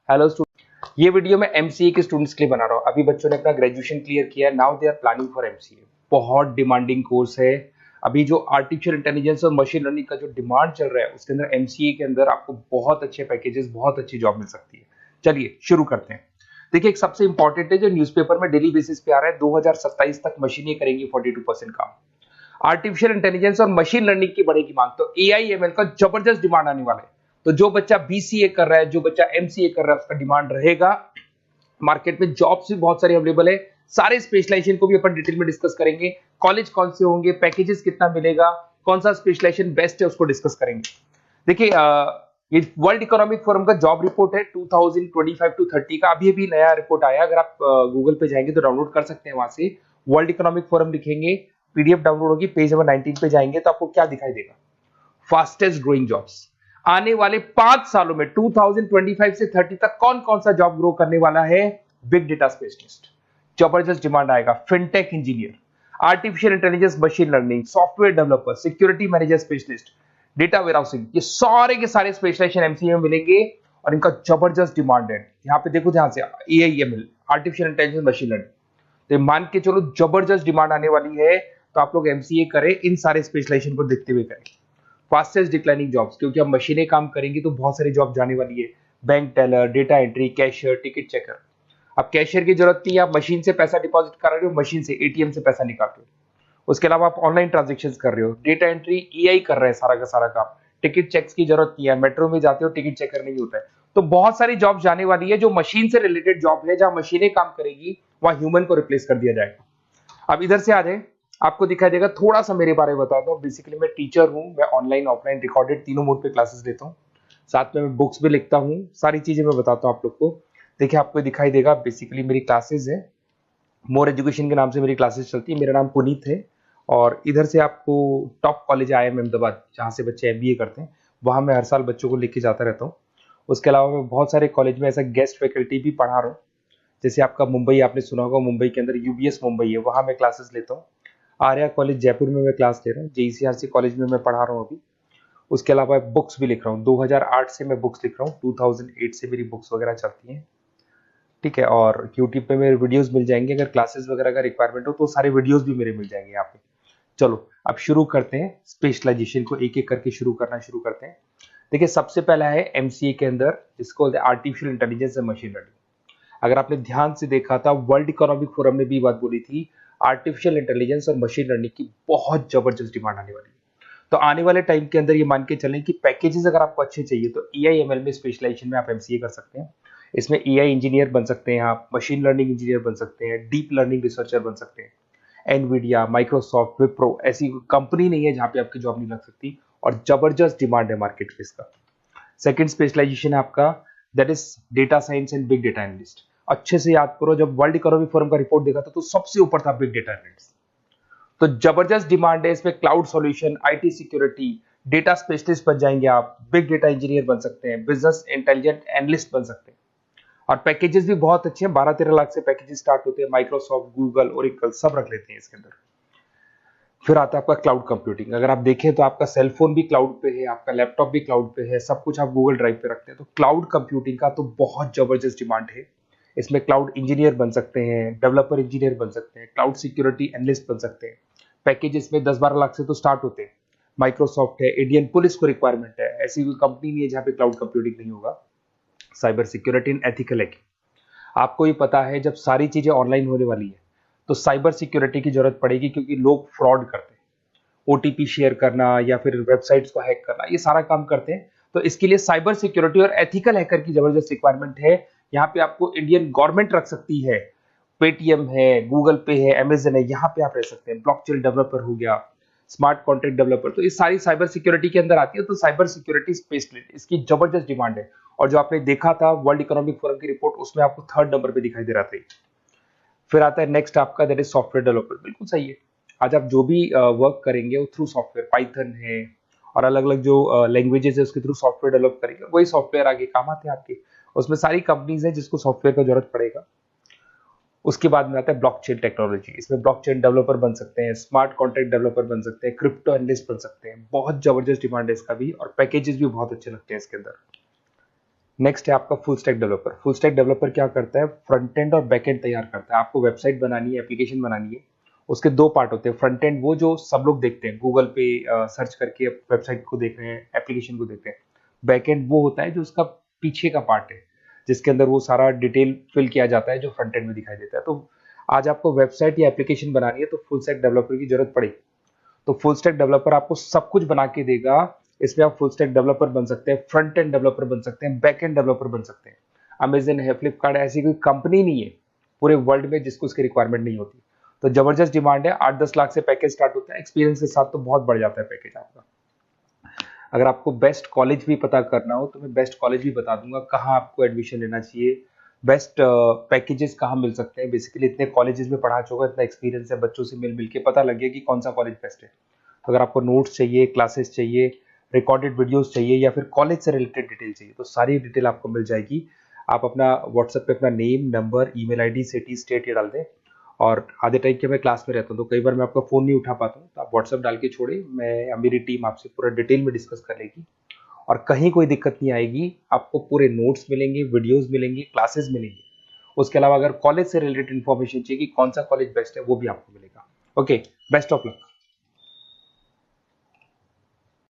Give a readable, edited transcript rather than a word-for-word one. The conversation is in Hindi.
हेलो स्टूडेंट, ये वीडियो मैं एमसीए के स्टूडेंट्स के लिए बना रहा हूँ। अभी बच्चों ने अपना ग्रेजुएशन क्लियर किया, now they are planning for MCA. बहुत डिमांडिंग कोर्स है। अभी जो आर्टिफिशियल इंटेलिजेंस और मशीन लर्निंग का जो डिमांड चल रहा है, उसके अंदर एमसीए के अंदर आपको बहुत अच्छे पैकेजेस, बहुत अच्छी जॉब मिल सकती है। चलिए शुरू करते हैं। देखिए, एक सबसे इंपॉर्टेंट है जो न्यूज़पेपर में डेली बेसिस पे आ रहा है, 2027 तक मशीनें करेंगी 42% काम। आर्टिफिशियल इंटेलिजेंस और मशीन लर्निंग की बढ़ेगी मांग, तो एआई एमएल का जबरदस्त डिमांड आने वाला है। तो जो बच्चा बीसीए कर रहा है, जो बच्चा एमसीए कर रहा है, उसका डिमांड रहेगा। मार्केट में जॉब्स भी बहुत सारे अवेलेबल है। सारे स्पेशलाइजेशन को भी अपन डिटेल में डिस्कस करेंगे। कॉलेज कौन से होंगे, पैकेजेस कितना मिलेगा, कौन सा स्पेशलाइजेशन बेस्ट है, उसको डिस्कस करेंगे। देखिए, ये वर्ल्ड इकोनॉमिक फोरम का जॉब रिपोर्ट है 2025 टू 30 का। अभी अभी नया रिपोर्ट आया, अगर आप गूगल पे जाएंगे तो डाउनलोड कर सकते हैं। वहां से वर्ल्ड इकोनॉमिक फोरम लिखेंगे, पीडीएफ डाउनलोड होगी, पेज नंबर 19 पे जाएंगे तो आपको क्या दिखाई देगा? Fastest growing jobs. आने वाले 5 सालों में 2025 से 30 तक कौन कौन सा जॉब ग्रो करने वाला है? बिग डेटा स्पेशलिस्ट, जबरदस्त डिमांड आएगा। Fintech engineer, artificial intelligence machine learning, software developer, security manager specialist, data warehousing, ये सारे के सारे स्पेशलाइजेशन एमसीए में मिलेंगे और इनका जबरदस्त डिमांड है। यहाँ पे देखो, ध्यान से, AIML, artificial intelligence machine learning, तो मान के चलो जबरदस्त डिमांड आने वाली है। तो आप लोग एमसीए करें, इन सारे स्पेशलाइजेशन को देखते हुए करें। फास्टेस्ट डिक्लाइनिंग जॉब्स, क्योंकि अब मशीनें काम करेंगी तो बहुत सारी जॉब जाने वाली है। Bank teller, data entry, cashier, ticket checker. अब कैशियर की जरूरत नहीं है, आप मशीन से पैसा डिपॉजिट कर रहे हो, मशीन से एटीएम से पैसा निकाल रहे हो। उसके अलावा आप ऑनलाइन ट्रांजेक्शन कर रहे हो। डेटा एंट्री एआई कर रहा है सारा का सारा काम। टिकट चेक्स की जरूरत नहीं है, मेट्रो में जाते हो टिकट चेकर नहीं होता है। तो बहुत सारी जॉब जाने वाली है जो मशीन से रिलेटेड जॉब है, जहां मशीनें काम करेगी वहां ह्यूमन को रिप्लेस कर दिया जाएगा। अब इधर से आ जाए, आपको दिखाई देगा। थोड़ा सा मेरे बारे में बताता हूँ। बेसिकली मैं टीचर हूँ, मैं ऑनलाइन ऑफलाइन रिकॉर्डेड तीनों मोड पे क्लासेस लेता हूँ। साथ में मैं बुक्स भी लिखता हूँ, सारी चीजें मैं बताता हूँ आप लोग को। देखिए, आपको दिखाई देगा, बेसिकली मेरी क्लासेस है, मोर एजुकेशन के नाम से मेरी क्लासेस चलती है। मेरा नाम पुनीत है। और इधर से आपको टॉप कॉलेज IIM अहमदाबाद, जहाँ से बच्चे एमबीए करते हैं, वहाँ मैं हर साल बच्चों को लेके जाता रहता हूँ। उसके अलावा मैं बहुत सारे कॉलेज में ऐसा गेस्ट फैकल्टी भी पढ़ा रहा हूँ। जैसे आपका मुंबई, आपने सुना होगा, मुंबई के अंदर यूबीएस मुंबई है, वहाँ मैं क्लासेस लेता हूँ। आर्या कॉलेज जयपुर में मैं क्लास ले रहा हूँ। जेईसीआरसी कॉलेज में मैं पढ़ा रहा हूँ अभी। उसके अलावा बुक्स भी लिख रहा हूँ। 2008 से मैं बुक्स लिख रहा हूँ, 2008 से मेरी बुक्स वगैरह चलती हैं। ठीक है, और यूट्यूब पे मेरे वीडियोस मिल जाएंगे। अगर क्लासेस वगैरह का रिक्वायरमेंट हो तो सारे वीडियोस भी मेरे मिल जाएंगे यहाँ पे। चलो अब शुरू करते हैं, स्पेशलाइजेशन को एक एक करके शुरू करते हैं। देखिए, सबसे पहला है एमसीए के अंदर, जिसको बोलते हैं artificial intelligence and machine learning. अगर आपने ध्यान से देखा था, वर्ल्ड इकोनॉमिक फोरम ने भी बात बोली थी, आर्टिफिशियल इंटेलिजेंस और मशीन लर्निंग की बहुत जबरदस्त डिमांड आने वाली है। तो आने वाले टाइम के अंदर ये मान के चलें कि पैकेजेस अगर आपको अच्छे चाहिए तो एआईएमएल में स्पेशलाइजेशन में आप एमसीए कर सकते हैं। इसमें एआई इंजीनियर बन सकते हैं, आप मशीन लर्निंग इंजीनियर बन सकते हैं, डीप लर्निंग रिसर्चर बन सकते हैं। एनवीडिया, माइक्रोसॉफ्ट, विप्रो, ऐसी कंपनी नहीं है जहां पे आपकी जॉब नहीं लग सकती। और जबरदस्त डिमांड है मार्केट में इसका। सेकंड स्पेशलाइजेशन है आपका, that is data science and big data analyst. अच्छे से याद करो, जब वर्ल्ड इकोनॉमिक फोरम का रिपोर्ट देखा था तो सबसे ऊपर था बिग डेटा एनालिस्ट। तो जबरदस्त डिमांड है इसमें। Cloud solution, IT security, data specialist बन जाएंगे आप, बिग डेटा इंजीनियर बन सकते हैं, बिजनेस इंटेलिजेंट एनालिस्ट बन सकते हैं। और पैकेजेस भी बहुत अच्छे हैं, 12-13 लाख से पैकेजेस स्टार्ट होते हैं। माइक्रोसॉफ्ट, गूगल, ओरेकल सब रख लेते हैं इसके अंदर। फिर आता है आपका क्लाउड कंप्यूटिंग। अगर आप देखें तो आपका सेल फोन भी क्लाउड पे है, आपका लैपटॉप भी क्लाउड पे है, सब कुछ आप गूगल ड्राइव पे रखते हैं। तो क्लाउड कंप्यूटिंग का तो बहुत जबरदस्त डिमांड है। इसमें क्लाउड इंजीनियर बन सकते हैं, डेवलपर इंजीनियर बन सकते हैं, क्लाउड सिक्योरिटी एनालिस्ट बन सकते हैं। पैकेज इसमें 10-12 लाख से तो स्टार्ट होते हैं। माइक्रोसॉफ्ट है, इंडियन पुलिस को रिक्वायरमेंट है, ऐसी कोई कंपनी नहीं है जहां पे क्लाउड कंप्यूटिंग नहीं होगा। Cyber security and ethical hacking, आपको ही पता है, जब सारी चीजें ऑनलाइन होने वाली है तो साइबर सिक्योरिटी की जरूरत पड़ेगी, क्योंकि लोग फ्रॉड करते हैं। ओटीपी शेयर करना या फिर वेबसाइट्स को हैक करना, ये सारा काम करते हैं। तो इसके लिए साइबर सिक्योरिटी और एथिकल हैकर की जबरदस्त रिक्वायरमेंट है। यहाँ पे आपको इंडियन गवर्नमेंट रख सकती है। पेटीएम है, गूगल पे है, अमेजन है, यहाँ पे आप रह सकते हैं। ब्लॉकचेन डेवलपर हो गया, स्मार्ट कॉन्ट्रैक्ट डेवलपर, तो ये सारी साइबर सिक्योरिटी के अंदर आती है। तो साइबर सिक्योरिटी स्पेशलिस्ट, इसकी जबरदस्त डिमांड है। और जो आपने देखा था वर्ल्ड इकोनॉमिक फोरम की रिपोर्ट, उसमें आपको 3rd नंबर पे दिखाई दे रहा था। फिर आता है नेक्स्ट आपका, दैट इज सॉफ्टवेयर डेवलपर। बिल्कुल सही है। आज आप जो भी वर्क करेंगे वो थ्रू सॉफ्टवेयर, पाइथन है और अलग अलग जो लैंग्वेजेस है उसके थ्रू सॉफ्टवेयर डेवलप करेंगे, वही सॉफ्टवेयर आगे काम आते हैं आपके। उसमें सारी कंपनीज है जिसको सॉफ्टवेयर का जरूरत पड़ेगा। उसके बाद में आता है ब्लॉकचेन टेक्नोलॉजी। इसमें ब्लॉकचेन डेवलपर बन सकते हैं, स्मार्ट कॉन्ट्रैक्ट डेवलपर बन सकते हैं, क्रिप्टो एनालिस्ट बन सकते हैं। बहुत जबरदस्त डिमांड है इसका भी, और पैकेजेस भी बहुत अच्छे लगते हैं इसके अंदर। नेक्स्ट है आपका full stack developer. Full stack developer क्या करता है, फ्रंट एंड और बैक एंड तैयार करता है। आपको वेबसाइट बनानी है, एप्लीकेशन बनानी है, उसके दो पार्ट होते हैं। फ्रंट एंड वो जो सब लोग देखते हैं, गूगल पे सर्च करके वेबसाइट को देख रहे हैं, एप्लीकेशन को देख रहे हैं। बैक एंड वो होता है जो उसका पीछे का पार्ट है, जिसके अंदर वो सारा डिटेल फिल किया जाता है जो फ्रंट एंड में दिखाई देता है। तो आज आपको वेबसाइट या एप्लीकेशन बनानी है तो फुल स्टैक डेवलपर की जरूरत पड़ेगी। तो फुल स्टैक डेवलपर आपको सब कुछ बना के देगा। इसमें आप फुल स्टैक डेवलपर बन सकते हैं, फ्रंट एंड डेवलपर बन सकते हैं, बैक एंड डेवलपर बन सकते हैं। अमेजन है, फ्लिपकार्ट, ऐसी कोई कंपनी नहीं है पूरे वर्ल्ड में जिसको उसकी रिक्वायरमेंट नहीं होती। तो जबरदस्त डिमांड है, 8-10 लाख से पैकेज स्टार्ट होता है, एक्सपीरियंस के साथ तो बहुत बढ़ जाता है पैकेज आपका। अगर आपको बेस्ट कॉलेज भी पता करना हो तो मैं बेस्ट कॉलेज भी बता दूंगा, कहाँ आपको एडमिशन लेना चाहिए, बेस्ट पैकेजेस कहाँ मिल सकते हैं। बेसिकली इतने कॉलेजेस में पढ़ा चुका, इतना एक्सपीरियंस है, बच्चों से मिल मिल के पता लग गया कि कौन सा कॉलेज बेस्ट है। तो अगर आपको नोट्स चाहिए, क्लासेस चाहिए, रिकॉर्डेड वीडियोस चाहिए, या फिर कॉलेज से रिलेटेड डिटेल चाहिए, तो सारी डिटेल आपको मिल जाएगी। आप अपना व्हाट्सएप पे अपना name, number, email ID, city, state ये डाल दें। और आधे टाइम के मैं क्लास में रहता हूँ तो कई बार मैं आपका फ़ोन नहीं उठा पाता हूँ, तो आप व्हाट्सएप डाल के छोड़े, मैं या मेरी टीम आपसे पूरा डिटेल में डिस्कस कर लेगी। और कहीं कोई दिक्कत नहीं आएगी, आपको पूरे नोट्स मिलेंगे, वीडियोस मिलेंगे, क्लासेस मिलेंगे। उसके अलावा अगर कॉलेज से रिलेटेड इन्फॉर्मेशन चाहिए कि कौन सा कॉलेज बेस्ट है, वो भी आपको मिलेगा। Okay, best of luck.